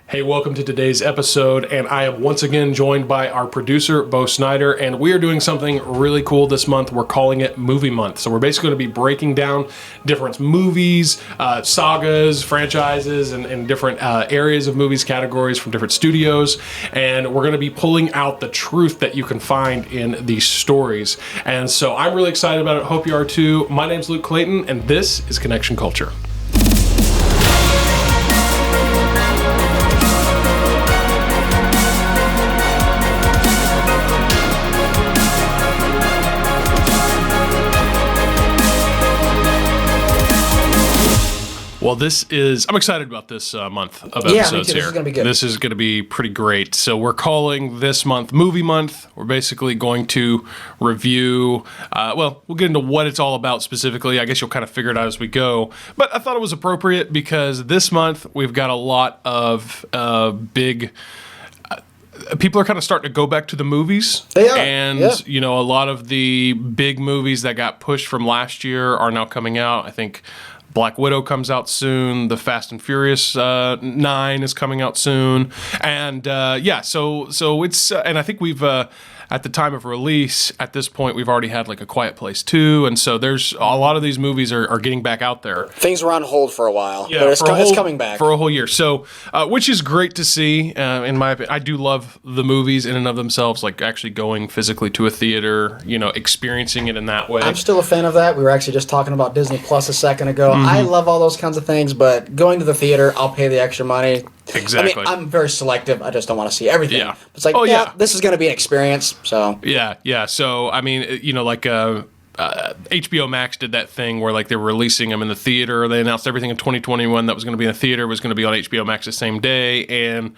Hey, welcome to today's episode, and I am once again joined by our producer, Bo Snyder, and we are doing something really cool this month. We're calling it Movie Month. So we're basically going to be breaking down different movies, sagas, franchises, and different areas of movies, categories from different studios, and we're going to be pulling out the truth that you can find in these stories. And so I'm really excited about it. Hope you are too. My name's Luke Clayton, and this is Connection Culture. Well, I'm excited about this month of episodes here. This is going to be good. This is going to be pretty great. So we're calling this month Movie Month. We're basically going to review, we'll get into what it's all about specifically. I guess you'll kind of figure it out as we go. But I thought it was appropriate because this month we've got a lot of big... people are kind of starting to go back to the movies. They are. And, a lot of the big movies that got pushed from last year are now coming out. I think Black Widow comes out soon. The Fast and Furious 9 is coming out soon. And, so it's... and I think we've... at the time of release, at this point, we've already had like A Quiet Place 2, and so there's a lot of these movies are getting back out there. Things were on hold for a while, but it's coming back. For a whole year, so which is great to see, in my opinion. I do love the movies in and of themselves, like actually going physically to a theater, experiencing it in that way. I'm still a fan of that. We were actually just talking about Disney Plus a second ago. Mm-hmm. I love all those kinds of things, but going to the theater, I'll pay the extra money. Exactly. I mean, I'm very selective. I just don't want to see everything. Yeah. It's like, this is going to be an experience. So yeah. So I mean, HBO Max did that thing where like they were releasing them in the theater. They announced everything in 2021 that was going to be in the theater was going to be on HBO Max the same day. And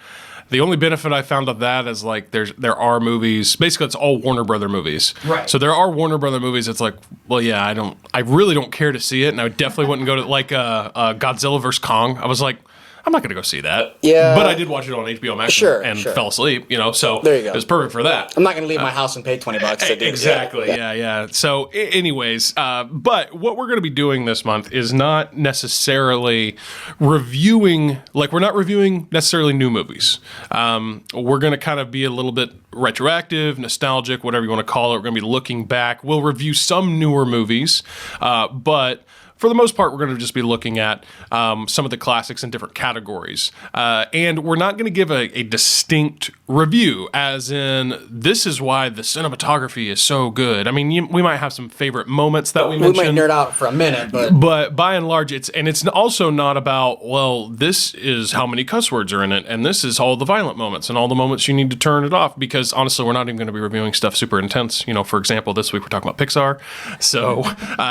the only benefit I found of that is like there are movies. Basically, it's all Warner Brother movies. Right. So there are Warner Brother movies. It's like, well, yeah, I really don't care to see it, and I definitely wouldn't go to like Godzilla vs Kong. I was like, I'm not going to go see that. Yeah. But I did watch it on HBO Max and fell asleep, so there you go. It was perfect for that. I'm not going to leave my house and pay $20 to do exactly. Yeah. So anyways, but what we're going to be doing this month is not necessarily reviewing, like we're not reviewing necessarily new movies. We're going to kind of be a little bit retroactive, nostalgic, whatever you want to call it. We're going to be looking back. We'll review some newer movies, but for the most part, we're going to just be looking at some of the classics in different categories. And we're not going to give a distinct review, as in, this is why the cinematography is so good. I mean, we might have some favorite moments that we mentioned. We might nerd out for a minute, but by and large, it's also not about, well, this is how many cuss words are in it, and this is all the violent moments, and all the moments you need to turn it off, because honestly, we're not even going to be reviewing stuff super intense. For example, this week we're talking about Pixar, so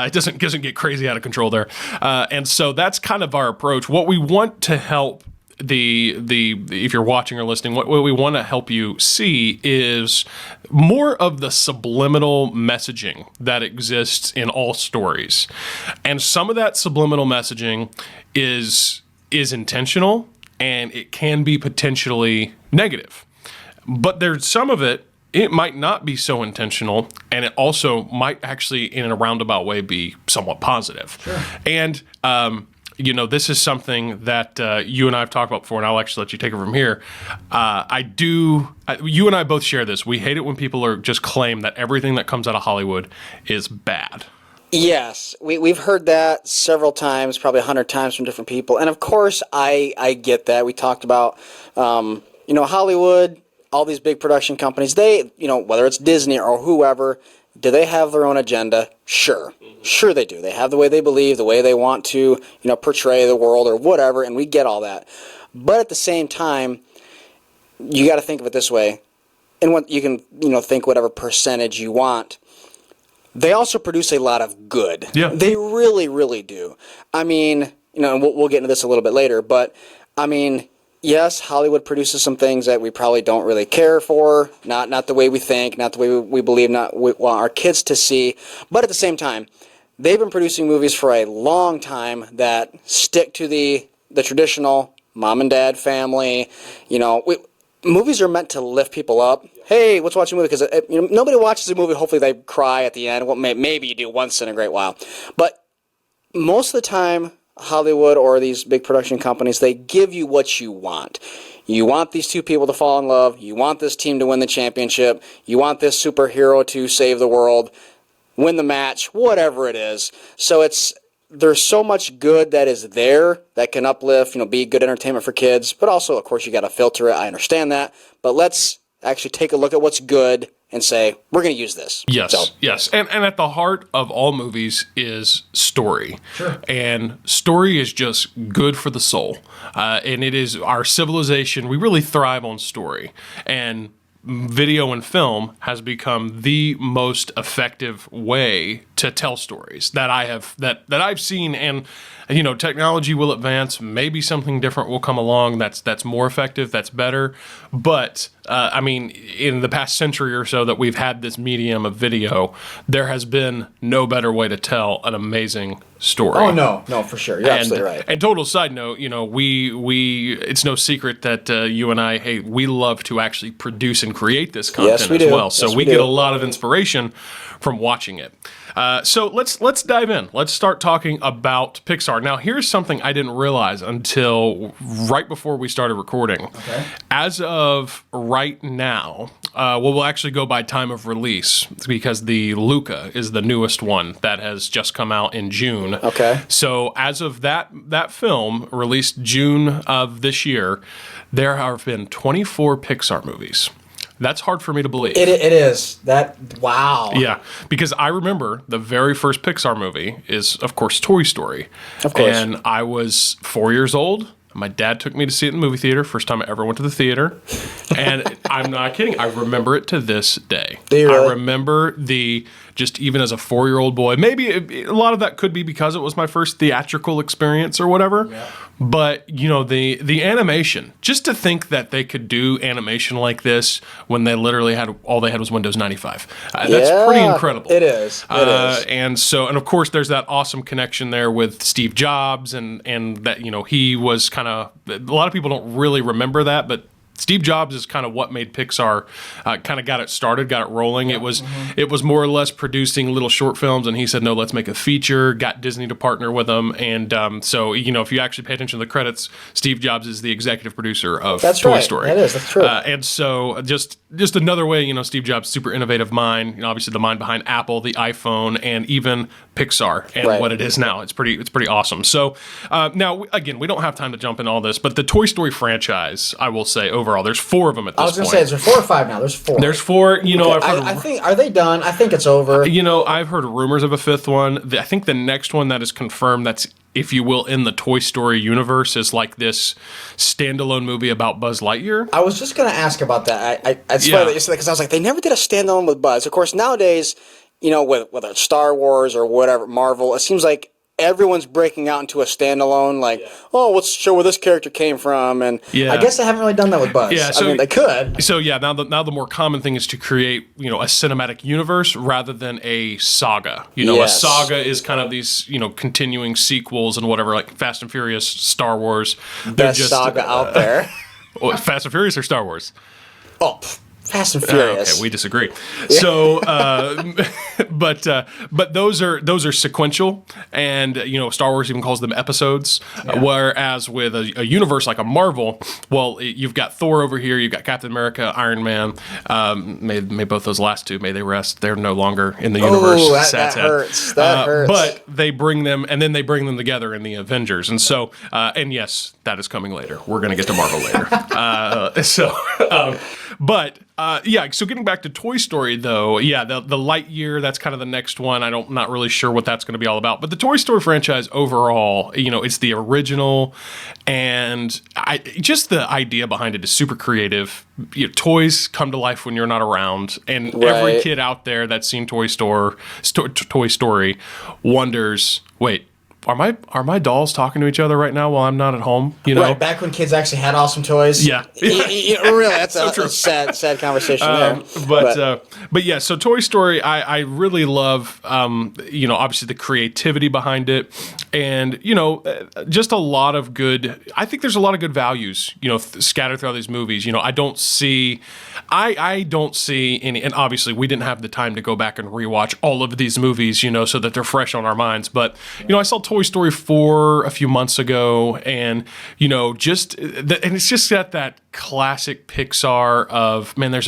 it doesn't get crazy out of control there, and so that's kind of our approach. What we want to help if you're watching or listening, what we want to help you see is more of the subliminal messaging that exists in all stories, and some of that subliminal messaging is intentional, and it can be potentially negative, but there's some of it. It might not be so intentional, and it also might actually, in a roundabout way, be somewhat positive. Sure. And, this is something that you and I have talked about before, and I'll actually let you take it from here. You and I both share this. We hate it when people are just claim that everything that comes out of Hollywood is bad. Yes, we've heard that several times, probably 100 times from different people. And of course, I get that. We talked about, Hollywood, all these big production companies, they, whether it's Disney or whoever, do they have their own agenda? Sure. Sure they do. They have the way they believe, the way they want to, portray the world or whatever, and we get all that. But at the same time, you got to think of it this way, and what you can, think whatever percentage you want. They also produce a lot of good. Yeah. They really, really do. I mean, and we'll get into this a little bit later, but I mean, yes, Hollywood produces some things that we probably don't really care for, not the way we think, not the way we believe, not we want our kids to see. But at the same time, they've been producing movies for a long time that stick to the traditional mom and dad family. Movies are meant to lift people up. Hey, let's watch a movie, because nobody watches a movie. Hopefully they cry at the end. Well, maybe you do once in a great while. But most of the time, Hollywood or these big production companies, they give you what you want. You want these two people to fall in love. You want this team to win the championship. You want this superhero to save the world, win the match, whatever it is. So there's so much good that is there that can uplift, be good entertainment for kids. But also, of course, you got to filter it. I understand that. But let's actually take a look at what's good and say, we're going to use this. Yes, yes. And at the heart of all movies is story. Sure. And story is just good for the soul. And it is our civilization. We really thrive on story. And video and film has become the most effective way to tell stories that I've seen. And technology will advance, maybe something different will come along that's more effective, that's better. But in the past century or so that we've had this medium of video, there has been no better way to tell an amazing story. Oh no, for sure. You're absolutely right. And total side note, we it's no secret that you and I, we love to actually produce and create this content yes, we as do. well. So yes, we get a lot of inspiration from watching it. So let's dive in. Let's start talking about Pixar. Now, here's something I didn't realize until right before we started recording. Okay. As of right now, we'll actually go by time of release because the Luca is the newest one that has just come out in June. Okay. So as of that film released June of this year, there have been 24 Pixar movies. That's hard for me to believe. It is. Wow. Yeah, because I remember the very first Pixar movie is, of course, Toy Story. Of course. And I was 4 years old. My dad took me to see it in the movie theater. First time I ever went to the theater. And I'm not kidding. I remember it to this day. Do you really? I remember just even as a 4-year-old boy, maybe a lot of that could be because it was my first theatrical experience or whatever. Yeah. But, the animation, just to think that they could do animation like this when they literally all they had was Windows 95. That's pretty incredible. It is. And of course, there's that awesome connection there with Steve Jobs and that, he was kind of, a lot of people don't really remember that, but Steve Jobs is kind of what made Pixar kind of got it started, got it rolling. Yeah. It was more or less producing little short films, and he said, no, let's make a feature, got Disney to partner with them. And so, if you actually pay attention to the credits, Steve Jobs is the executive producer of Toy Story. That is, that's true. And so just another way, Steve Jobs, super innovative mind, obviously the mind behind Apple, the iPhone, and even Pixar and what it is now. It's pretty awesome. So now, again, we don't have time to jump in all this, but the Toy Story franchise, I will say, overall, there's 4 of them at this point. I was going to say, is there 4 or 5 now? There's 4. There's 4. Okay. I think, are they done? I think it's over. I've heard rumors of a 5th one. I think the next one that is confirmed, that's, if you will, in the Toy Story universe, is like this standalone movie about Buzz Lightyear. I was just going to ask about that. It's funny that you said that because I was like, they never did a standalone with Buzz. Of course, nowadays, whether it's Star Wars or whatever, Marvel, it seems like everyone's breaking out into a standalone, let's show where this character came from. And I guess they haven't really done that with Buzz. Yeah, so, they could. So now the more common thing is to create, a cinematic universe rather than a saga. A saga is kind of these, continuing sequels and whatever, like Fast and Furious, Star Wars. Best saga out there. Fast and Furious or Star Wars? Oh, Fast and Furious. Okay, we disagree. Yeah. So, but those are sequential, and Star Wars even calls them episodes. Yeah. Whereas with a universe like a Marvel, you've got Thor over here, you've got Captain America, Iron Man. May both those last two, may they rest. They're no longer in the universe. Oh, that hurts. That hurts. But they bring them, and then they bring them together in the Avengers. And so, and yes, that is coming later. We're going to get to Marvel later. So getting back to Toy Story, though, the Lightyear, that's kind of the next one. Not really sure what that's going to be all about. But the Toy Story franchise overall, it's the original, and just the idea behind it is super creative. Toys come to life when you're not around, and every kid out there that's seen Toy Story wonders, wait, Are my dolls talking to each other right now while I'm not at home? Right, back when kids actually had awesome toys. Yeah. Really, that's a sad conversation there. But yeah, so Toy Story, I really love, obviously the creativity behind it, and, just a lot of good, I think there's a lot of good values, scattered throughout these movies. I don't see any, and obviously we didn't have the time to go back and rewatch all of these movies, so that they're fresh on our minds. But, I saw Toy Story 4 a few months ago, and and it's just got that classic Pixar of, man, there's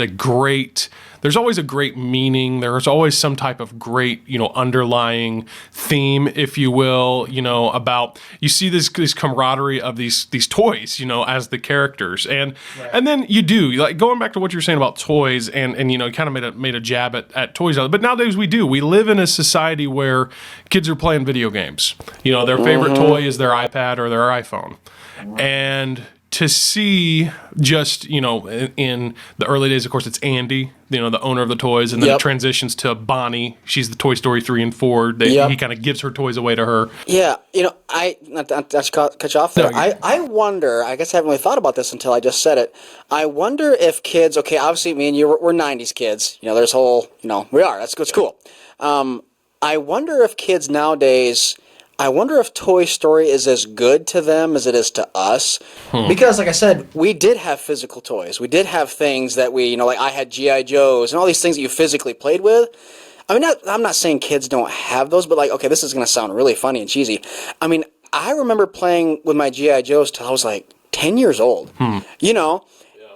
always a great meaning. There's always some type of great, underlying theme, if you will, about, you see this camaraderie of these toys, as the characters. And then you do, like, going back to what you were saying about toys, and kind of made a jab at toys. But nowadays we live in a society where kids are playing video games. Their favorite toy is their iPad or their iPhone. And to see just, in the early days, of course, it's Andy, the owner of the toys, and then it transitions to Bonnie. She's the Toy Story 3 and 4. He kind of gives her toys away to her. Yeah, not to cut you off there. I wonder, I guess I haven't really thought about this until I just said it. I wonder if kids, okay, obviously me and you, we're 90s kids. There's whole, we are. That's cool. I wonder if kids nowadays... I wonder if Toy Story is as good to them as it is to us. Because, like I said, we did have physical toys. We did have things that we, like I had G.I. Joes and all these things that you physically played with. I mean, I'm not saying kids don't have those, but like, okay, this is going to sound really funny and cheesy. I mean, I remember playing with my G.I. Joes till I was like 10 years old,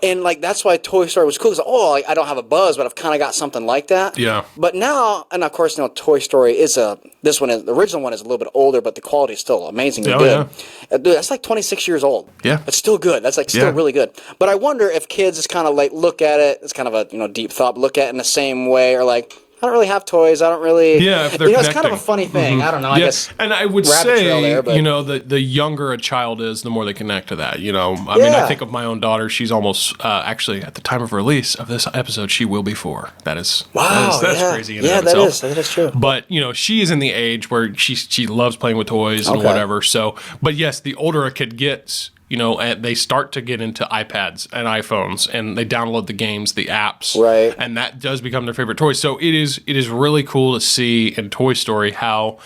And like that's why Toy Story was cool. Because I don't have a Buzz, but I've kind of got something like that. Yeah. But now, and of course, Toy Story the original one is a little bit older, but the quality is still amazingly good. Yeah. Dude, that's like 26 years old. Yeah. It's still good. That's like still really good. But I wonder if kids just kind of like look at it. It's kind of a deep thought. Look at it in the same way, or like, I don't really have toys. I don't really. Yeah, if they're it's kind of a funny thing. I don't know. I guess. And I would say, the younger a child is, the more they connect to that. I mean, I think of my own daughter. She's almost actually at the time of release of this episode, she will be 4. That is wow. That's crazy. That is true. But she is in the age where she loves playing with toys and whatever. So, but yes, the older a kid gets, and they start to get into iPads and iPhones, and they download the games, the apps, right? And that does become their favorite toy. So it is really cool to see in Toy Story how,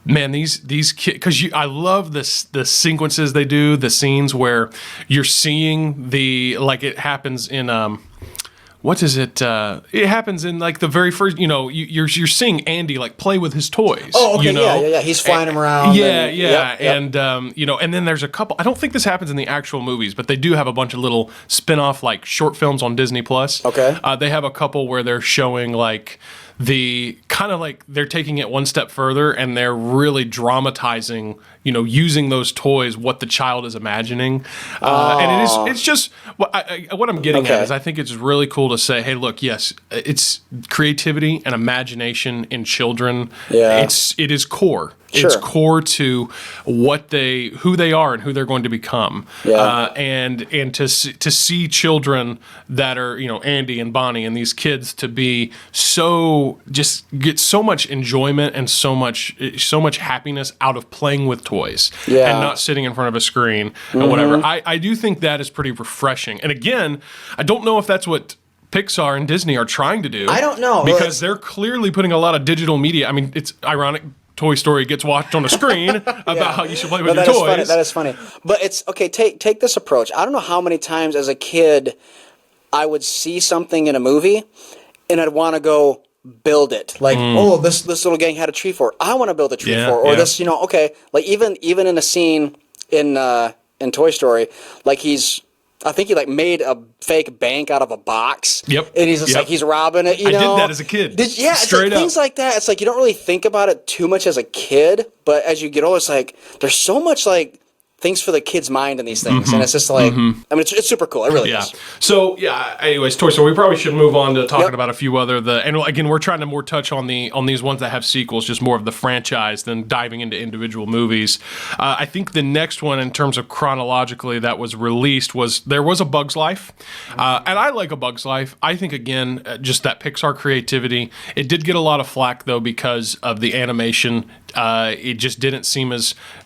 man, these kids, because I love the sequences they do, the scenes where you're seeing it happens in what is it? It happens in like the very first. You're seeing Andy like play with his toys. Oh, okay, yeah. He's flying them around. And and then there's a couple. I don't think this happens in the actual movies, but they do have a bunch of little spin-off like short films on Disney Plus. Okay. They have a couple where they're showing like the kind of like they're taking it one step further, and they're really dramatizing, using those toys, what the child is imagining. And it's just what I'm getting at is I think it's really cool to say, hey, look, yes, it's creativity and imagination in children. Yeah. It is core. Sure. It's core to who they are and who they're going to become. Yeah. And to see children that are, Andy and Bonnie and these kids to be just get so much enjoyment and so much happiness out of playing with toys and not sitting in front of a screen and whatever. I do think that is pretty refreshing. And again, I don't know if that's what Pixar and Disney are trying to do. I don't know. Because they're clearly putting a lot of digital media. I mean, it's ironic. Toy Story gets watched on a screen about how you should play with your toys. That is funny. But it's okay. Take this approach. I don't know how many times as a kid I would see something in a movie and I'd want to go build it. Like, this little gang had a tree fort. I want to build a tree fort. Or this, like even in a scene in Toy Story, like I think he like made a fake bank out of a box. Yep. And he's just like, he's robbing it, I did that as a kid. It's like things like that. It's like you don't really think about it too much as a kid, but as you get older, it's like there's so much like things for the kid's mind in these things. And it's just like, I mean, it's super cool. It really is. So, anyways, Toy Story, we probably should move on to talking about a few other, and again, we're trying to more touch on these ones that have sequels, just more of the franchise than diving into individual movies. I think the next one in terms of chronologically that was released there was A Bug's Life. And I like A Bug's Life. I think, again, just that Pixar creativity. It did get a lot of flack, though, because of the animation. It just didn't seem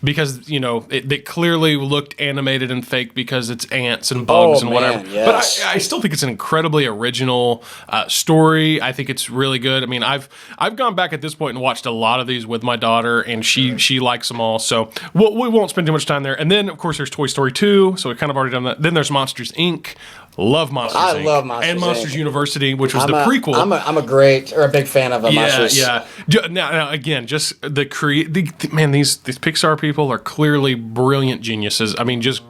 because it clearly looked animated and fake because it's ants and bugs and whatever. Yes. But I still think it's an incredibly original story. I think it's really good. I mean, I've gone back at this point and watched a lot of these with my daughter, and she likes them all. So we won't spend too much time there. And then, of course, there's Toy Story 2. So we kind of already done that. Then there's Monsters, Inc. Love Monsters Inc. I love Monsters and Monsters Inc. University, which was the prequel. I'm a big fan of Monsters. Yeah. Now, again, just these Pixar people are clearly brilliant geniuses. I mean, just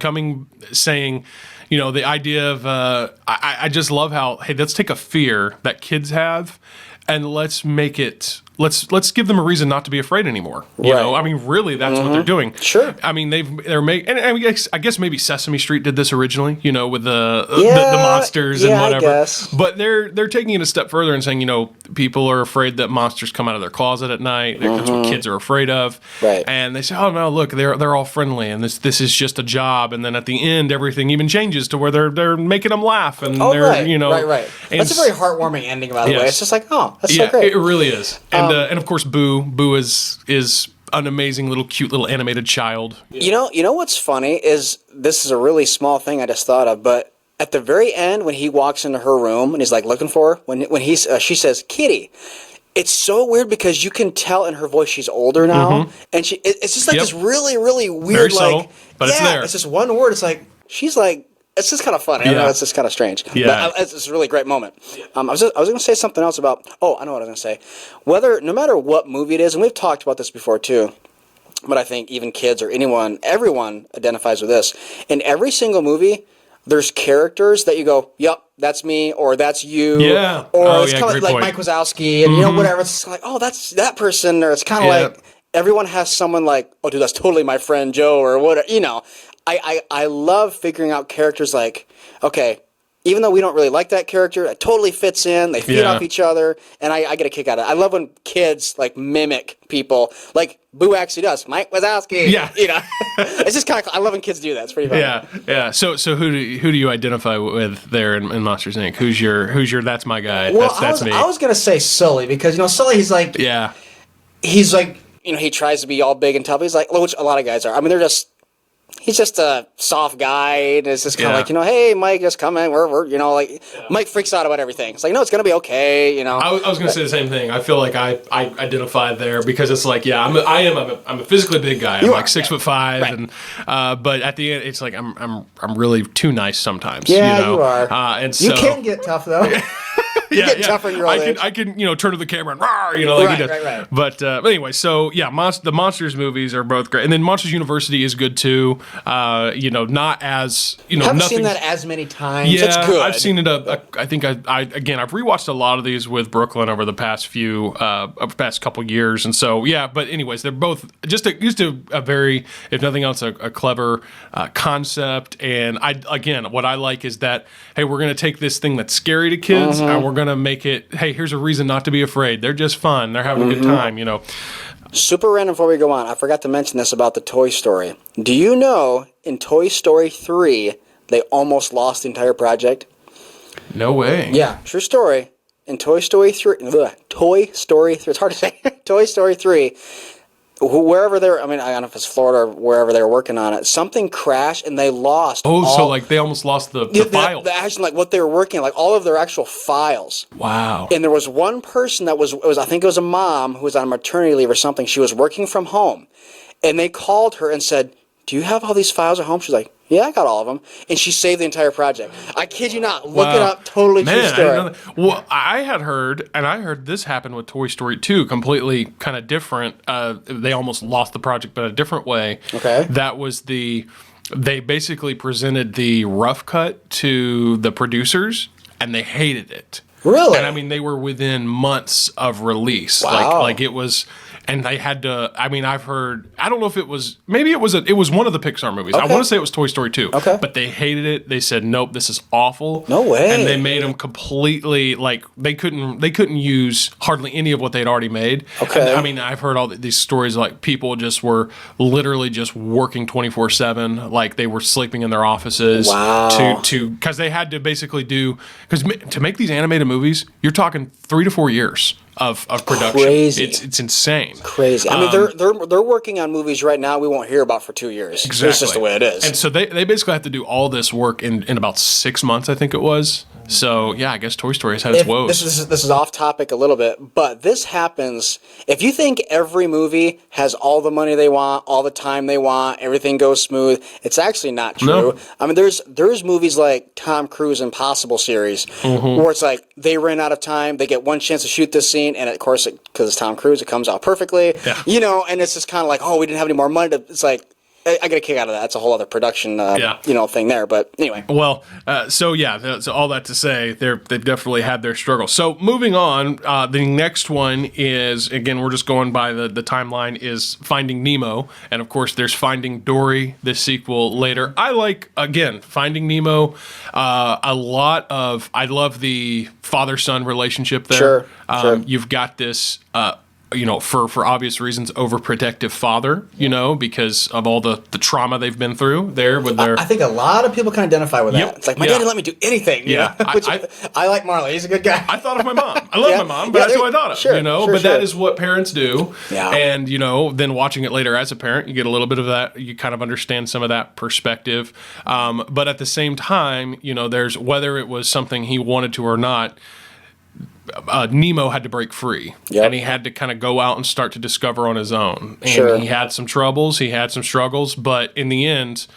saying, the idea of I just love how, hey, let's take a fear that kids have and let's make it. Let's give them a reason not to be afraid anymore. You know, I mean, really, that's what they're doing. Sure. I mean, they're making, and I guess maybe Sesame Street did this originally. With the monsters and whatever. I guess. But they're taking it a step further and saying, people are afraid that monsters come out of their closet at night. That's what kids are afraid of. Right. And they say, oh no, look, they're all friendly, and this is just a job. And then at the end, everything even changes to where they're making them laugh, and right. And that's a very heartwarming ending, by the way. It's just like, that's so great. It really is. And of course, Boo is an amazing cute little animated child. You know what's funny is this is a really small thing I just thought of, but at the very end when he walks into her room and he's like looking for her, when she says Kitty, it's so weird because you can tell in her voice she's older now, and it's just like this really really weird, very subtle, but it's there. It's just one word. It's like she's like. It's just kind of funny. I know it's just kind of strange. Yeah. But it's a really great moment. I was going to say something else about. Oh, I know what I was going to say. No matter what movie it is, and we've talked about this before too, but I think even kids or everyone identifies with this. In every single movie, there's characters that you go, "Yep, that's me," or "That's you," or it's kind of like Mike Wazowski, and whatever. It's like, "Oh, that's that person," or it's kind of like everyone has someone like, "Oh, dude, that's totally my friend Joe," or whatever. I love figuring out characters like, okay, even though we don't really like that character, it totally fits in. They feed off each other, and I get a kick out of it. I love when kids like mimic people, like Boo actually does. Mike Wazowski. Yeah, it's just kind of. I love when kids do that. It's pretty fun. Yeah. So who do you identify with there in Monsters Inc? Who's your that's my guy? Well, that's me. I was gonna say Sully because Sully he's like he tries to be all big and tough. He's like, which a lot of guys are. I mean, he's just a soft guy, and it's just kind of like, hey, Mike, just come in. We're Mike freaks out about everything. It's like, no, it's going to be okay, I was going to say the same thing. I feel like I identify there because it's like, I'm a physically big guy. I'm like 6'5", and but at the end, it's like I'm really too nice sometimes. Yeah, you are. And so, you can get tough though. You get tougher in your old age. I can turn to the camera and rawr, like he does. Right. But anyway, so the Monsters movies are both great, and then Monsters University is good too. Not as I haven't seen that as many times. Yeah, it's good. I've seen it. I think I've rewatched a lot of these with Brooklyn over the past couple years, and so But anyways, they're both just a very, if nothing else, a clever concept. And what I like is that, hey, we're going to take this thing that's scary to kids, and we're going to make it, hey, here's a reason not to be afraid. They're just fun. They're having a good time, Super random before we go on. I forgot to mention this about the Toy Story. Do you know in Toy Story 3, they almost lost the entire project? No way. Yeah, true story. In Toy Story 3, it's hard to say. Toy Story 3, wherever they were, I don't know if it's Florida or wherever they were working on it, something crashed and they lost so they almost lost the files. Actually, what they were working on, all of their actual files. Wow. And there was one person that was I think it was a mom who was on maternity leave or something. She was working from home. And they called her and said, "Do you have all these files at home?" She's like, "Yeah, I got all of them." And she saved the entire project. I kid you not. Look it up. Totally true story. I didn't know that. Well, I heard this happen with Toy Story 2, completely kind of different. They almost lost the project, but a different way. Okay. That was they basically presented the rough cut to the producers, and they hated it. Really? And they were within months of release. Wow. Like it was. And they had to. I've heard. I don't know if it was. Maybe it was. It was one of the Pixar movies. Okay. I want to say it was Toy Story 2. Okay. But they hated it. They said, "Nope, this is awful." No way. And they made them completely they couldn't use hardly any of what they'd already made. Okay. And, I've heard all these stories like people just were literally just working 24/7, like they were sleeping in their offices. Wow. Because they had to basically because to make these animated movies, you're talking 3 to 4 years of production. Crazy. It's insane. Crazy. They're working on movies right now we won't hear about for 2 years. Exactly. It's just the way it is. And so they basically have to do all this work in about 6 months, I think it was. So yeah, I guess Toy Story has had its woes. This is off topic a little bit, but this happens if you think every movie has all the money they want, all the time they want, everything goes smooth. It's actually not true. No. I mean, there's movies like Tom Cruise Impossible series where it's like they ran out of time, they get one chance to shoot this scene, and of course, because it's Tom Cruise, it comes out perfectly. Yeah. You know, and it's just kind of like, oh, we didn't have any more money. It's like, I get a kick out of that. It's a whole other production, thing there. But anyway. Well, so all that to say, they've definitely had their struggles. So moving on, the next one is, again, we're just going by the timeline, is Finding Nemo. And of course, there's Finding Dory, the sequel later. I like, again, Finding Nemo. I love the father-son relationship there. Sure. You've got this... for obvious reasons, overprotective father, because of all the trauma they've been through there with their... I think a lot of people can identify with that. Yep. It's like, my dad didn't let me do anything. Yeah. I like Marley. He's a good guy. I thought of my mom. I love my mom, but that's who I thought of, Sure, but that is what parents do. Yeah. And, then watching it later as a parent, you get a little bit of that. You kind of understand some of that perspective. But at the same time, there's, whether it was something he wanted to or not, Nemo had to break free, and he had to kind of go out and start to discover on his own. And he had some troubles, he had some struggles, but in the end,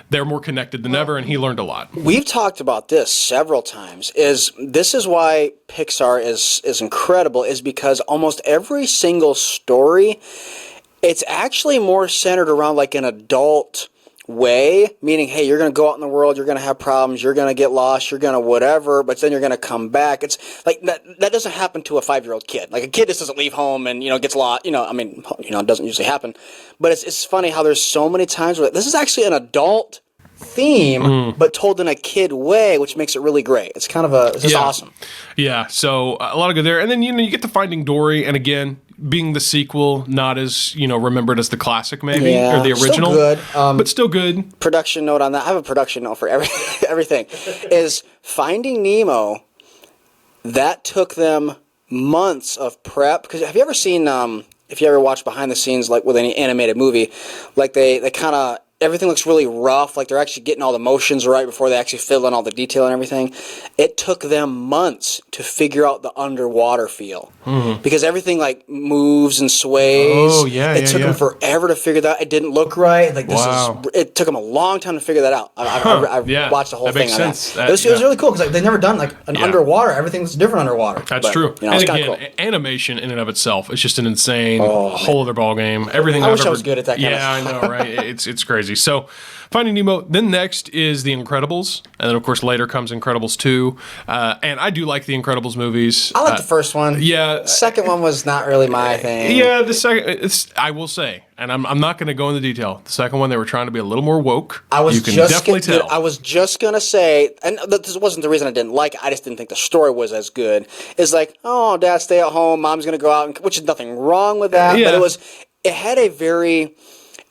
they're more connected than ever, and he learned a lot. We've talked about this several times. This is why Pixar is incredible, is because almost every single story, it's actually more centered around like an adult way, meaning, hey, you're going to go out in the world, you're going to have problems, you're going to get lost, you're going to whatever, but then you're going to come back. It's like that doesn't happen to a 5-year-old kid. Like a kid just doesn't leave home and gets lost. It doesn't usually happen. But it's funny how there's so many times where this is actually an adult theme, but told in a kid way, which makes it really great. It's kind of awesome. Yeah, so a lot of good there. And then, you get to Finding Dory, and again, being the sequel, not as, remembered as the classic maybe, or the original. Still good. But still good. Production note on that. I have a production note for everything. Is Finding Nemo, that took them months of prep. Because have you ever seen, if you ever watch behind the scenes, like with any animated movie, like they kind of, everything looks really rough, like they're actually getting all the motions right before they actually fill in all the detail and everything. It took them months to figure out the underwater feel. Because everything like moves and sways. Oh, yeah, It took them forever to figure that out. It didn't look right. Like it took them a long time to figure that out. I watched the whole thing on that. It was really cool because they've never done like an underwater. Everything's different underwater. That's true. And again, cool. Animation in and of itself is just an insane whole other ball game. Everything I wish I was good at that kind of stuff. Yeah, I know, right? It's crazy. So, Finding Nemo. Then next is The Incredibles, and then of course later comes Incredibles 2. And I do like the Incredibles movies. I like the first one. Yeah, the second one was not really my thing. Yeah, the second. I will say, and I'm not going to go into detail. The second one, they were trying to be a little more woke. You can definitely tell. Dude, I was just gonna say, and this wasn't the reason I didn't like it. I just didn't think the story was as good. It's like, oh, Dad, stay at home. Mom's gonna go out, which is nothing wrong with that. Yeah. But it had a very,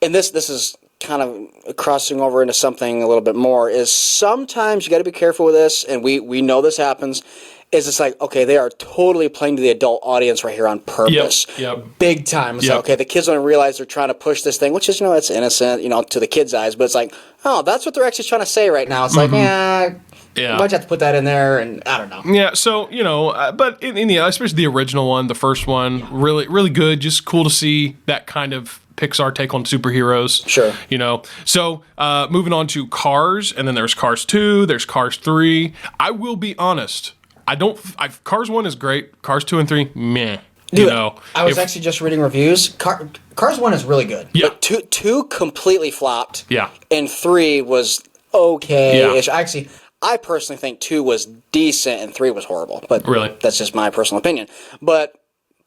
and this is kind of crossing over into something a little bit more, is sometimes you got to be careful with this, and we know this happens, is it's like, okay, they are totally playing to the adult audience right here on purpose. Yep. Big time. It's like, okay, the kids don't realize they're trying to push this thing, which is, it's innocent, to the kids' eyes, but it's like, oh, that's what they're actually trying to say right now. It's like, yeah. Might have to put that in there, and I don't know. Yeah, so, but in the, especially the original one, the first one, really, really good. Just cool to see that kind of Pixar take on superheroes. Sure. So moving on to Cars, and then there's Cars 2, there's Cars 3. I will be honest, Cars 1 is great. Cars 2 and 3, meh. Dude, I was actually just reading reviews. Cars 1 is really good. Yeah. But 2 completely flopped. Yeah. And 3 was okay-ish. Yeah. Actually, I personally think 2 was decent and 3 was horrible. But really, that's just my personal opinion. But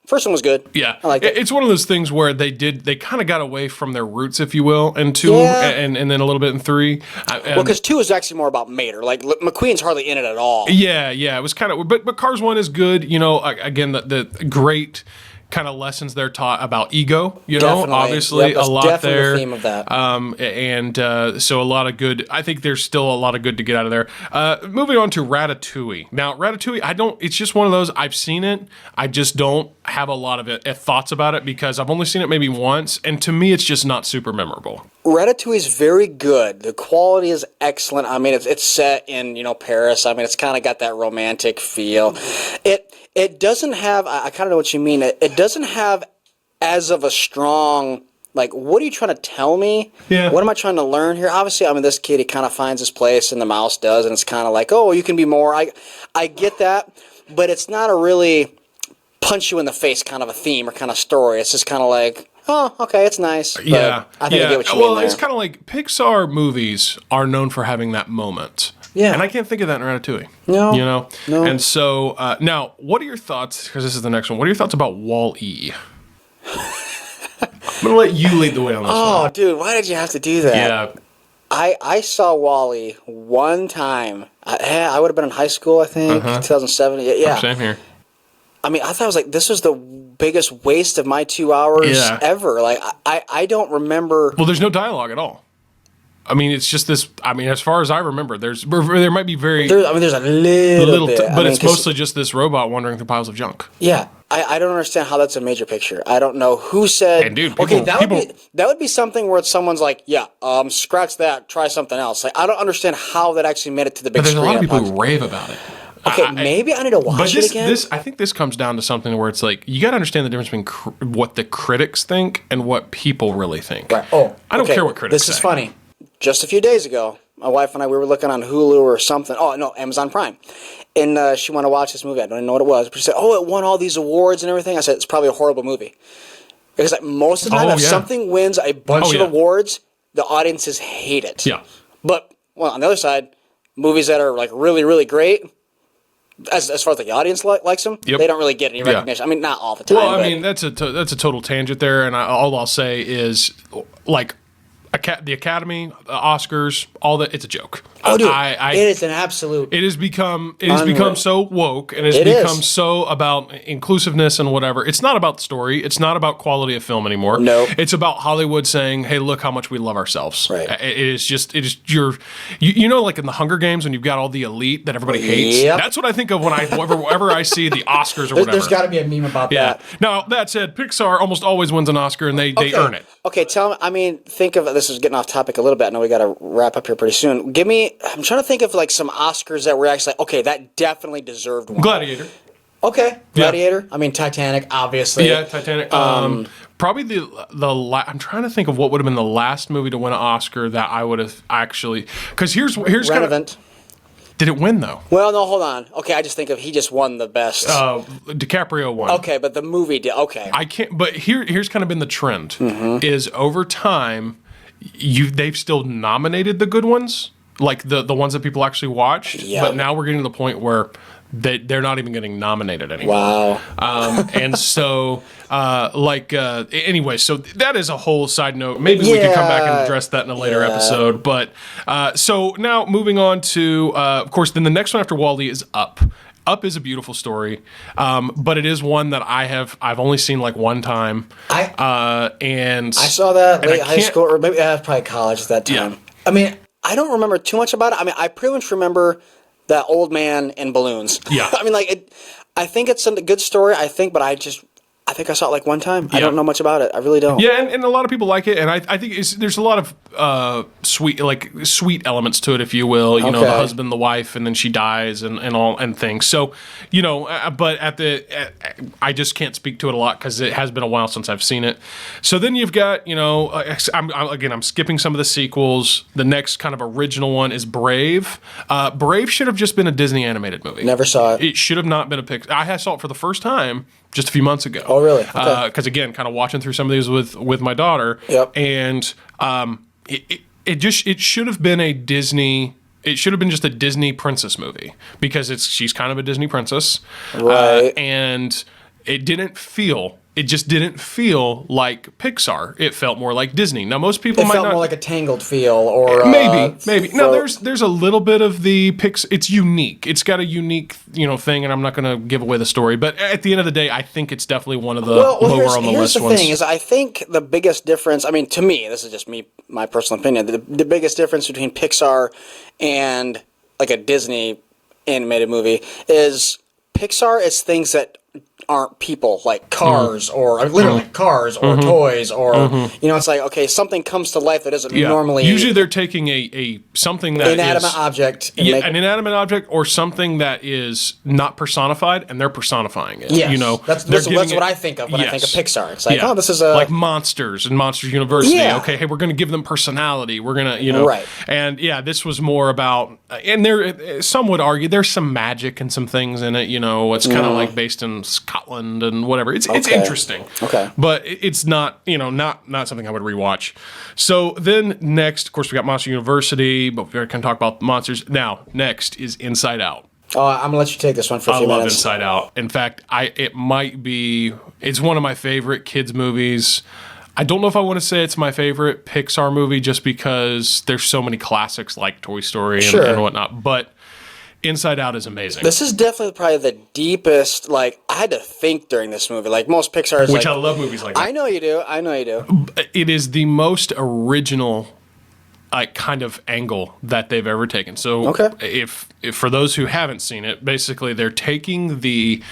first one was good. Yeah. I like it. It's one of those things where they kind of got away from their roots, if you will, in 2 and then a little bit in 3. Well, because 2 is actually more about Mater. Like, McQueen's hardly in it at all. Yeah. It was kind of, but Cars 1 is good. Again, the great kind of lessons there taught about ego, you know, Definitely. obviously Yep, that's a lot definitely there. the theme of that. So a lot of good. I think there's still a lot of good to get out of there. Moving on to Ratatouille. Now, Ratatouille, it's just one of those. I've seen it. I just don't have a lot of thoughts about it because I've only seen it maybe once, and to me, it's just not super memorable. Ratatouille is very good. The quality is excellent. I mean, it's set in, you know, Paris. I mean, it's kind of got that romantic feel. It doesn't have, I kind of know what you mean. It doesn't have as of a strong, like, what are you trying to tell me? Yeah. What am I trying to learn here? Obviously, I mean, this kid, he kind of finds his place, and the mouse does, and it's kind of like, oh, you can be more. I get that, but it's not a really punch you in the face kind of a theme or kind of story. It's just kind of like, oh, okay, it's nice. But Yeah. I think I get what you mean Well, there. it's kind of like Pixar movies are known for having that moment. Yeah. And I can't think of that in Ratatouille. No. You know? No. And so, now, what are your thoughts, because this is the next one, what are your thoughts about Wall-E? I'm going to let you lead the way on this one. Oh, dude, why did you have to do that? Yeah. I saw Wall-E one time. I would have been in high school, I think, 2007. Yeah. Same here. I mean, I thought it was like, this was the biggest waste of my 2 hours ever. Like, I don't remember. Well, there's no dialogue at all. I mean, it's just this. I mean, as far as I remember, there might be there's a little bit. but it's mostly just this robot wandering through piles of junk. Yeah. I don't understand how that's a major picture. I don't know who said. And dude, that would be something where someone's like, yeah, scratch that, try something else. Like, I don't understand how that actually made it to the big But there's screen. a lot of people who rave about it. Okay, maybe I need to watch it again. I think this comes down to something where it's like you got to understand the difference between what the critics think and what people really think. Right. Oh, I don't care what critics say. This is funny. Just a few days ago, my wife and I, we were looking on Hulu or something. Oh, no, Amazon Prime. And she wanted to watch this movie. I don't even know what it was. But she said, oh, it won all these awards and everything. I said, it's probably a horrible movie. Because like, most of the time, if something wins a bunch of awards, the audiences hate it. Yeah. But, well, on the other side, movies that are like really, really great, as far as like, the audience likes them, they don't really get any recognition. I mean, not all the time. Well, I mean, that's a total tangent there. And all I'll say is, like, the Academy, the Oscars, all that, it's a joke. Oh, dude, it is an absolute. It has become so woke, and it's become so about inclusiveness and whatever. It's not about the story. It's not about quality of film anymore. No, it's about Hollywood saying, "Hey, look how much we love ourselves." Right. It is you know, like in the Hunger Games when you've got all the elite that everybody hates. Yep. That's what I think of whenever I see the Oscars or whatever. There's got to be a meme about that. Now that said, Pixar almost always wins an Oscar, and they earn it. Okay, tell me. I mean, think of this is getting off topic a little bit. I know we got to wrap up here pretty soon. I'm trying to think of like some Oscars that were actually like, okay, that definitely deserved one. Gladiator. Okay, Gladiator. I mean, Titanic, obviously. Yeah, Titanic. Probably I'm trying to think of what would have been the last movie to win an Oscar that I would have actually. Because here's Relevant. Did it win though? Well, no, hold on. Okay, I just think of he just won the best. DiCaprio won. Okay, but the movie did. Okay. I can't. But here's kind of been the trend is over time, they've still nominated the good ones, like the ones that people actually watched. Yeah. But now we're getting to the point where they're not even getting nominated anymore. Wow. And so, anyway, so that is a whole side note. Maybe we could come back and address that in a later episode. But so now moving on to, of course, then the next one after Wall-E is Up. Up is a beautiful story, but it is one that I've only seen like one time. And I saw that late high school, or maybe probably college at that time. Yeah. I mean, I don't remember too much about it. I mean, I pretty much remember that old man in balloons. Yeah. I mean, like, I think it's a good story, but I think I saw it like one time. I don't know much about it. I really don't. Yeah, and a lot of people like it, and I think there's a lot of sweet elements to it, if you will. You know, the husband, the wife, and then she dies, and things. So, you know, but I just can't speak to it a lot because it has been a while since I've seen it. So then you've got, you know, I'm skipping some of the sequels. The next kind of original one is Brave. Brave should have just been a Disney animated movie. Never saw it. It should have not been a Pixar. I saw it for the first time just a few months ago. Oh, really? Okay. Because again, kind of watching through some of these with my daughter. Yep. And it should have been a Disney. It should have been just a Disney princess movie because she's kind of a Disney princess, right? And it didn't feel it just didn't feel like Pixar. It felt more like Disney. Now, most people might felt not. more like a Tangled feel, or Maybe. No, there's a little bit of the Pixar. It's unique. It's got a unique, thing, and I'm not going to give away the story. But at the end of the day, I think it's definitely one of the lower on the list ones. Here's the thing: is I think the biggest difference. I mean, to me, this is just me, my personal opinion. The biggest difference between Pixar and like a Disney animated movie is Pixar is things that aren't people, like cars or literally cars or toys or it's like, okay, something comes to life that isn't normally. Usually they're taking a something that inanimate object, an inanimate object or something that is not personified, and they're personifying it. Yes. That's what I think of when I think of Pixar. It's like, this is like Monsters and Monsters University. Yeah. Okay, hey, we're going to give them personality. We're going to, right. And this was more about, and there, some would argue there's some magic and some things in it. It's kind of like based in Scotland and whatever. It's interesting. Okay. But it's not, not something I would rewatch. So then next, of course, we got Monster University, but we're going to talk about monsters. Now, next is Inside Out. Oh, I'm going to let you take this one for a few minutes. I love Inside Out. In fact, it's one of my favorite kids' movies. I don't know if I want to say it's my favorite Pixar movie just because there's so many classics like Toy Story and whatnot, but Inside Out is amazing. This is definitely probably the deepest, I had to think during this movie. Like most Pixar is I love movies like that. I know you do. It is the most original kind of angle that they've ever taken. So if for those who haven't seen it, basically they're taking the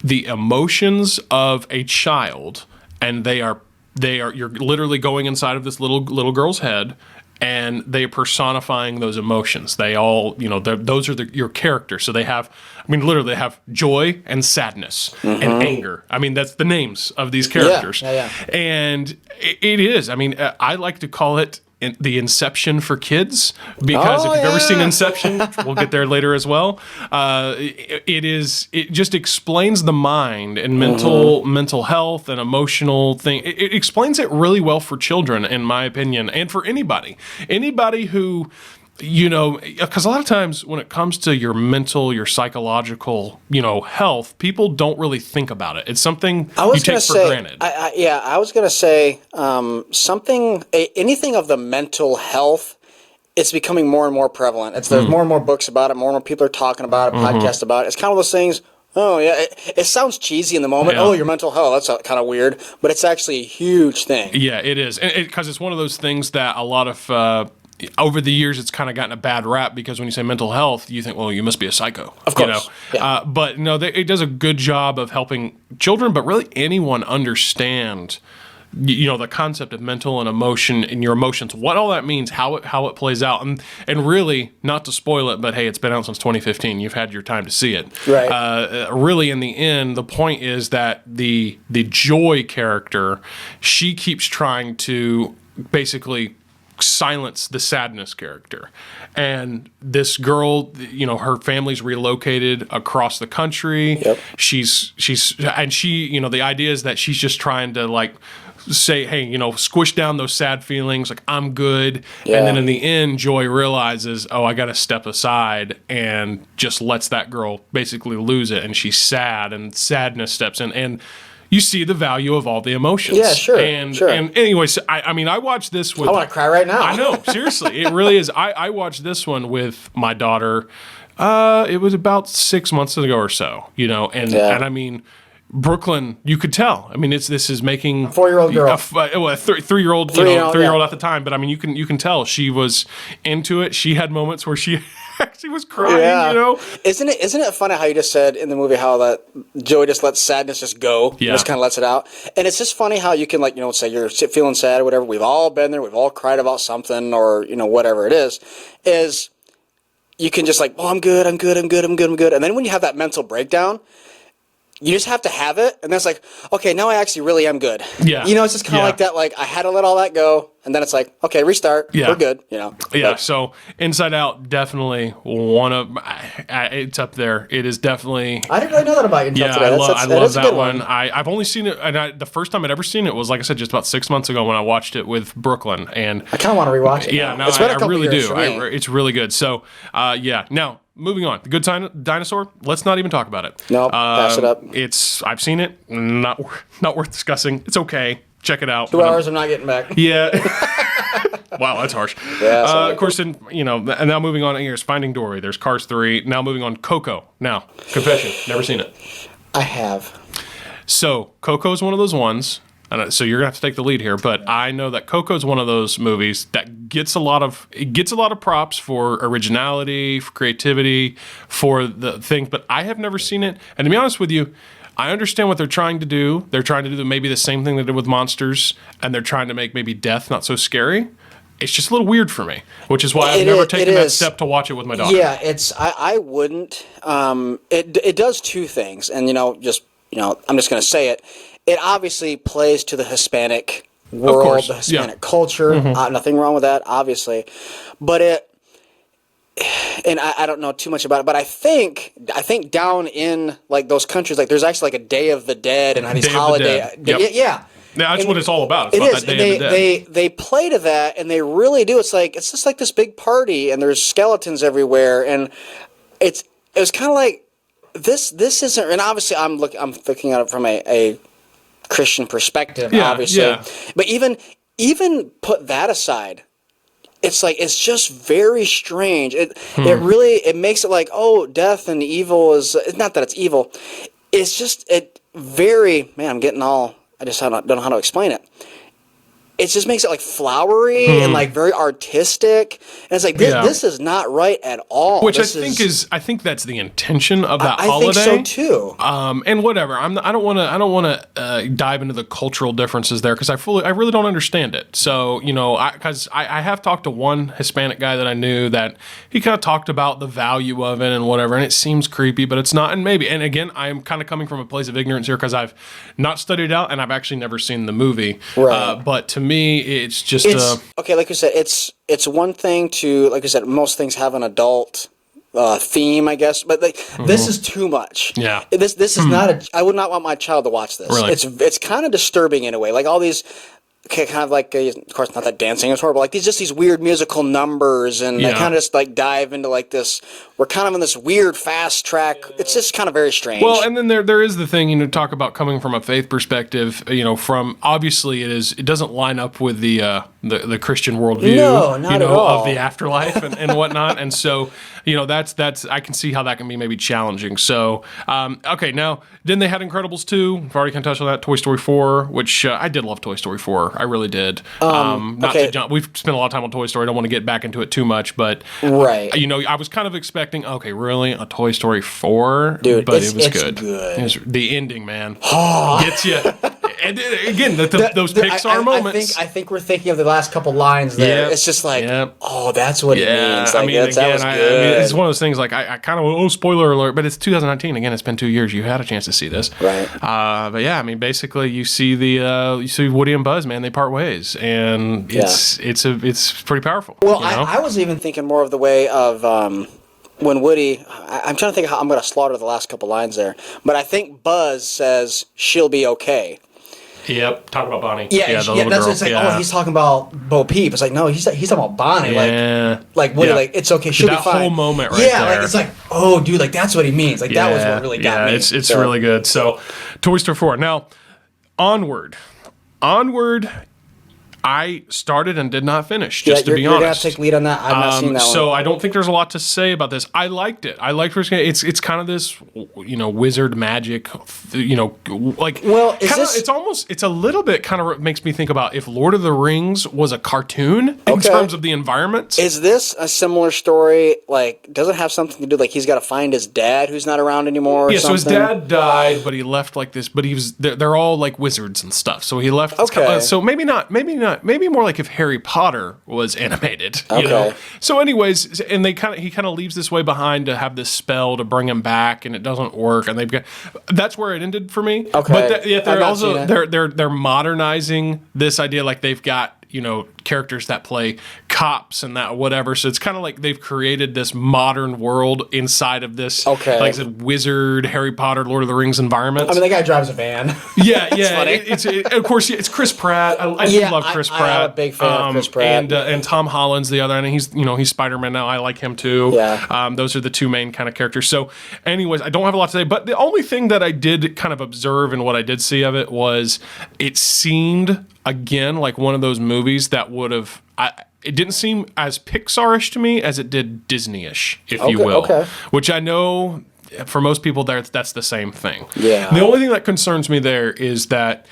emotions of a child, and you're literally going inside of this little girl's head, and they are personifying those emotions. They all, those are your characters. So they have, literally they have joy and sadness and anger. That's the names of these characters. Yeah. And it is, I like to call it the Inception for kids, because if you've ever seen Inception, we'll get there later as well. It just explains the mind and mental health and emotional thing. It explains it really well for children, in my opinion, and for anybody who, because a lot of times when it comes to your mental, your psychological, health, people don't really think about it. It's something you take for granted. I was going to say anything of the mental health, it's becoming more and more prevalent. There's more and more books about it, more and more people are talking about it, podcasts about it. It's kind of those things. Oh, yeah. It sounds cheesy in the moment. Yeah. Oh, your mental health. That's kind of weird. But it's actually a huge thing. Yeah, it is. Because it's one of those things that a lot of... over the years, it's kind of gotten a bad rap, because when you say mental health, you think, well, you must be a psycho. Of course. Yeah. But no, it does a good job of helping children, but really anyone understand, the concept of mental and emotion and your emotions, what all that means, how it plays out. And really, not to spoil it, but hey, it's been out since 2015. You've had your time to see it. Right. Really, in the end, the point is that the Joy character, she keeps trying to basically silence the sadness character, and this girl, her family's relocated across the country. Yep. She's the idea is that she's just trying to say, hey, squish down those sad feelings, I'm good. Yeah. And then in the end, Joy realizes, oh, I got to step aside, and just lets that girl basically lose it, and she's sad, and sadness steps in, and you see the value of all the emotions. Yeah, sure. And anyways, I watched this with... I want to cry right now. I know, seriously. It really is. I watched this one with my daughter. It was about 6 months ago or so, and Brooklyn, you could tell. This is making... A 4-year-old girl. A 3-year-old, three-year-old at the time. But you can tell she was into it. She had moments where she actually was crying, Isn't it funny how you just said in the movie how that Joey just lets sadness just go, just kind of lets it out, and it's just funny how you can say you're feeling sad or whatever. We've all been there. We've all cried about something, or whatever it is you can just oh, I'm good, and then when you have that mental breakdown, you just have to have it, and then it's okay, now I actually really am good. Yeah. It's just kind of like that, I had to let all that go, and then it's okay, restart, we're good, Yeah, so Inside Out, definitely one of, it's up there. It is definitely... I didn't really know that about you until today. I love that one. I've only seen it, and the first time I'd ever seen it was, like I said, just about 6 months ago when I watched it with Brooklyn, and... I kind of want to rewatch it. Yeah, no, I really do. It's really good. So, now... moving on. The Good Dinosaur. Let's not even talk about it. No, pass it up. I've seen it. Not worth discussing. It's okay. Check it out. 2 hours. I'm not getting back. Yeah. Wow, that's harsh. Yeah, of course, and now moving on. Here's Finding Dory. There's Cars 3. Now moving on. Coco. Now, confession. Never seen it. I have. So Coco is one of those ones. So you're gonna have to take the lead here, but I know that Coco is one of those movies that gets a lot of props for originality, for creativity, for the thing. But I have never seen it, and to be honest with you, I understand what they're trying to do. They're trying to do maybe the same thing they did with Monsters, and they're trying to make maybe death not so scary. It's just a little weired for me, which is why I've never taken that step to watch it with my daughter. Yeah, I wouldn't. It does two things, and I'm just gonna say it. It obviously plays to the Hispanic world, the Hispanic culture. Mm-hmm. Nothing wrong with that, obviously. But I don't know too much about it, but I think down in like those countries, like there's actually like a Day of the Dead and these holiday. Yeah. That's what it's all about. It is. They play to that, and they really do. It's just like this big party, and there's skeletons everywhere, and it was kind of like this isn't. And obviously, I'm looking at it from a Christian perspective, obviously. Yeah. But even put that aside, it's just very strange. It really makes it like, oh, death and evil is not that it's evil. It's just I'm getting all. I just don't know how to explain it. It just makes it like flowery and like very artistic, and it's like this is not right at all. Which I think that's the intention of that holiday. I think so too. And whatever. I don't want to dive into the cultural differences there because I really don't understand it. So because I have talked to one Hispanic guy that I knew that he kind of talked about the value of it and whatever, and it seems creepy, but it's not. And again, I'm kind of coming from a place of ignorance here because I've not studied out and I've actually never seen the movie. Right. But to me, it's just okay. Like you said, it's one thing to, like I said, most things have an adult theme, I guess, but this is too much. Yeah. This is not I would not want my child to watch this. Really? It's kind of disturbing in a way. Like all these kind of like, of course, not that dancing is horrible. Like these weird musical numbers, and they kind of just like dive into like this. We're kind of in this weird fast track. It's just kind of very strange. Well, and then there is the thing, talk about coming from a faith perspective. From obviously it doesn't line up with the Christian worldview. No, not at all. Of the afterlife and whatnot. And so that's I can see how that can be maybe challenging. So okay, now then they had Incredibles 2. I've already kind of touched on that. Toy Story 4, which I did love Toy Story 4. I really did. We've spent a lot of time on Toy Story. I don't want to get back into it too much, but right. I was kind of expecting, okay, really a Toy Story 4, dude, but it was good. It was, the ending, man, gets you. And again, those Pixar moments. I think we're thinking of the last couple lines there. It's just like, oh, that's what it means. Like, that was good. It's one of those things. Like I kind of spoiler alert, but it's 2019. Again, it's been 2 years. You had a chance to see this, right? But yeah, basically, you see Woody and Buzz, man. They part ways, and it's pretty powerful. Well, I was even thinking more of the way of when Woody. I'm trying to think how I'm going to slaughter the last couple lines there, but I think Buzz says she'll be okay. Yep, talking about Bonnie. Yeah, that's what it's like. Oh, he's talking about Bo Peep. It's like, no, he's talking about Bonnie. Yeah. Like Woody, like it's okay, she'll be fine. That whole moment, right there. there. Like it's like, oh, dude, like that's what he means. Like that was what really got me. It's really good. So, Toy Story 4. Now, Onward. I started and did not finish, just to be honest. You're going to take lead on that? I've not seen that one. So I don't think there's a lot to say about this. I liked it. I liked it's kind of this, wizard magic, like... Well, it's a little bit kind of makes me think about if Lord of the Rings was a cartoon in terms of the environments. Is this a similar story? Like, does it have something to do, like he's got to find his dad who's not around anymore or something? So his dad died, but he left like this, but they're all like wizards and stuff. So he left... So maybe more like if Harry Potter was animated. Okay. So anyways, and he kind of leaves this way behind to have this spell to bring him back, and it doesn't work. And that's where it ended for me. Okay. But they're modernizing this idea, like they've got characters that play cops and that whatever. So it's kind of like they've created this modern world inside of this, Okay. like I said, wizard, Harry Potter, Lord of the Rings environment. I mean, that guy drives a van. Yeah. funny. Of course, it's Chris Pratt. I do love Chris Pratt. I'm a big fan of Chris Pratt. And Tom Holland's the other, and he's Spider-Man now. I like him too. Yeah. Those are the two main kind of characters. So, anyways, I don't have a lot to say, but the only thing that I did kind of observe and what I did see of it was it seemed again like one of those movies that would have. It didn't seem as Pixar-ish to me as it did Disney-ish, if you will. Okay. Which I know for most people that's the same thing. Yeah. The only thing that concerns me there is that,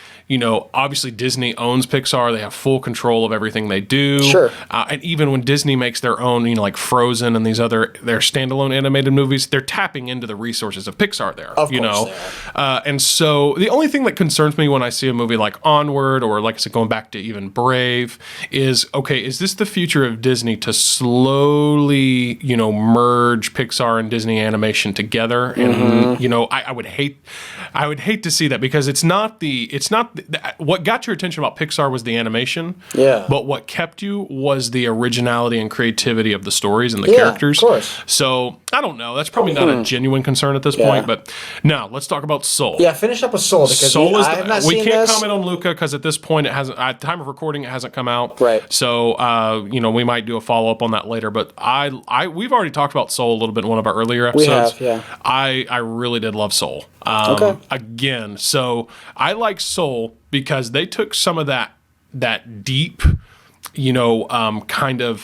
obviously Disney owns Pixar. They have full control of everything they do. Sure. And even when Disney makes their own, like Frozen and their standalone animated movies, they're tapping into the resources of Pixar there. Of course they are. And so the only thing that concerns me when I see a movie like Onward, or like I said, going back to even Brave, is this the future of Disney to slowly, merge Pixar and Disney animation together? And I would hate to see that, because it's not what got your attention about Pixar was the animation. Yeah. But what kept you was the originality and creativity of the stories and the characters. Of course. So I don't know. That's probably not a genuine concern at this point. But now let's talk about Soul. Yeah, finish up with Soul, because I have not seen this. We can't comment on Luca because at this point it hasn't. At the time of recording, it hasn't come out. Right. So we might do a follow up on that later. But we've already talked about Soul a little bit in one of our earlier episodes. We have, yeah. I really did love Soul. Okay. Again, so I like Soul because they took some of that deep, kind of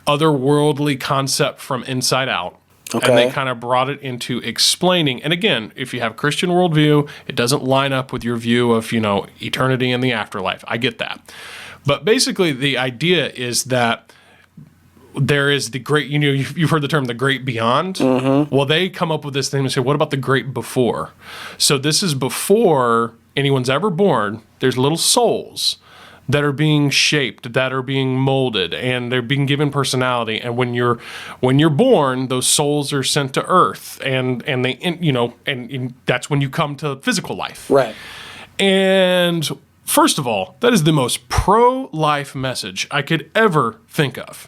otherworldly concept from Inside Out. Okay. And they kind of brought it into explaining. And again, if you have Christian worldview, it doesn't line up with your view of, eternity and the afterlife. I get that. But basically, the idea is that there is the great, you've heard the term the great beyond. Mm-hmm. Well, they come up with this thing and say, what about the great before? So this is before anyone's ever born. There's little souls that are being shaped, that are being molded, and they're being given personality. And when you're born, those souls are sent to Earth, and they, and that's when you come to physical life. Right. And first of all, that is the most pro-life message I could ever think of.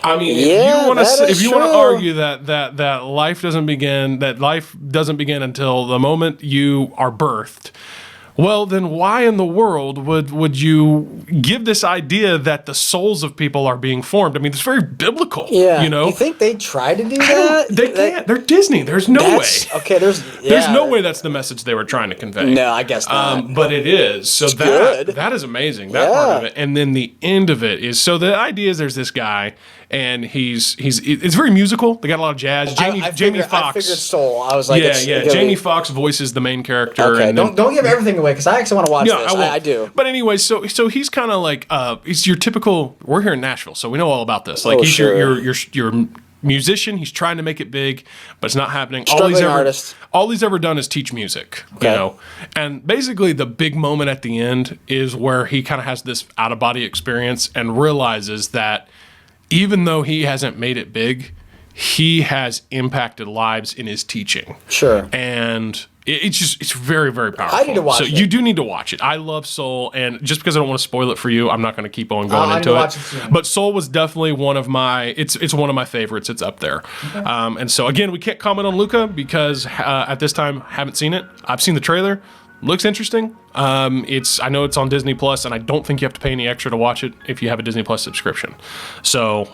I mean, if you want to argue that life doesn't begin until the moment you are birthed, well, then why in the world would you give this idea that the souls of people are being formed? I mean, it's very biblical. Yeah. You think they tried to do that? They can't. They're Disney. There's no way. Okay, there's no way that's the message they were trying to convey. No, I guess not. But it is. So that is amazing. That part of it. And then the end of it is, so the idea is there's this guy, and it's very musical. They got a lot of jazz. Jamie Foxx. I figured Soul. I was like, Jamie Foxx voices the main character. Okay, and don't give everything away, because I actually want to watch this. I do. But anyway, so he's kind of like he's your typical. We're here in Nashville, so we know all about this. Like he's your musician. He's trying to make it big, but it's not happening. Struggling artist. All he's ever done is teach music. Okay. And basically the big moment at the end is where he kind of has this out of body experience and realizes that even though he hasn't made it big, he has impacted lives in his teaching. Sure. And it's very, very powerful. I need to watch it. So you do need to watch it. I love Soul, and just because I don't want to spoil it for you, I'm not going to keep on going into it. But Soul was definitely one of my one of my favorites. It's up there. Okay. And so again, we can't comment on Luca because at this time haven't seen it. I've seen the trailer. Looks interesting. I know it's on Disney Plus, and I don't think you have to pay any extra to watch it if you have a Disney Plus subscription. So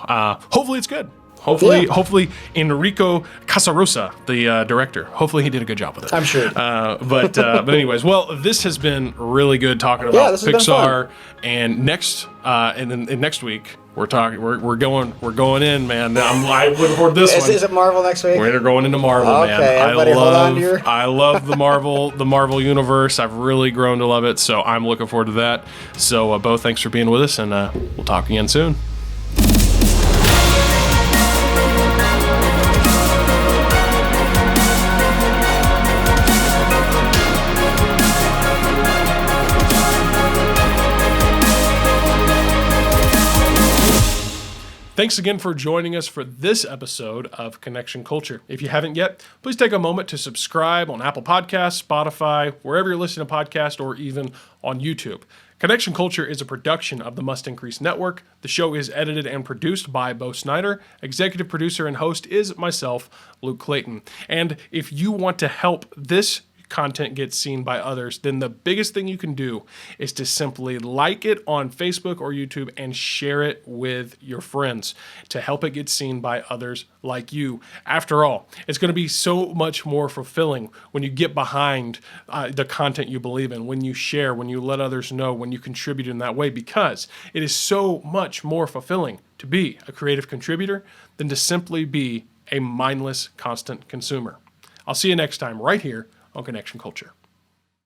hopefully it's good. Hopefully Enrico Casarosa, the director, hopefully he did a good job with it. I'm sure. But anyways, well, this has been really good talking about Pixar. And next week we're going in, man. I'm looking forward to this one. Is it Marvel next week? We're going into Marvel, man. Everybody hold on to your... I love the Marvel universe. I've really grown to love it, so I'm looking forward to that. So, Bo, thanks for being with us, and we'll talk again soon. Thanks again for joining us for this episode of Connection Culture. If you haven't yet, please take a moment to subscribe on Apple Podcasts, Spotify, wherever you're listening to podcasts, or even on YouTube. Connection Culture is a production of the Must Increase Network. The show is edited and produced by Bo Snyder. Executive producer and host is myself, Luke Clayton. And if you want to help this content get seen by others, then the biggest thing you can do is to simply like it on Facebook or YouTube and share it with your friends to help it get seen by others like you. After all, it's going to be so much more fulfilling when you get behind the content you believe in, when you share, when you let others know, when you contribute in that way, because it is so much more fulfilling to be a creative contributor than to simply be a mindless, constant consumer. I'll see you next time right here on Connection Culture.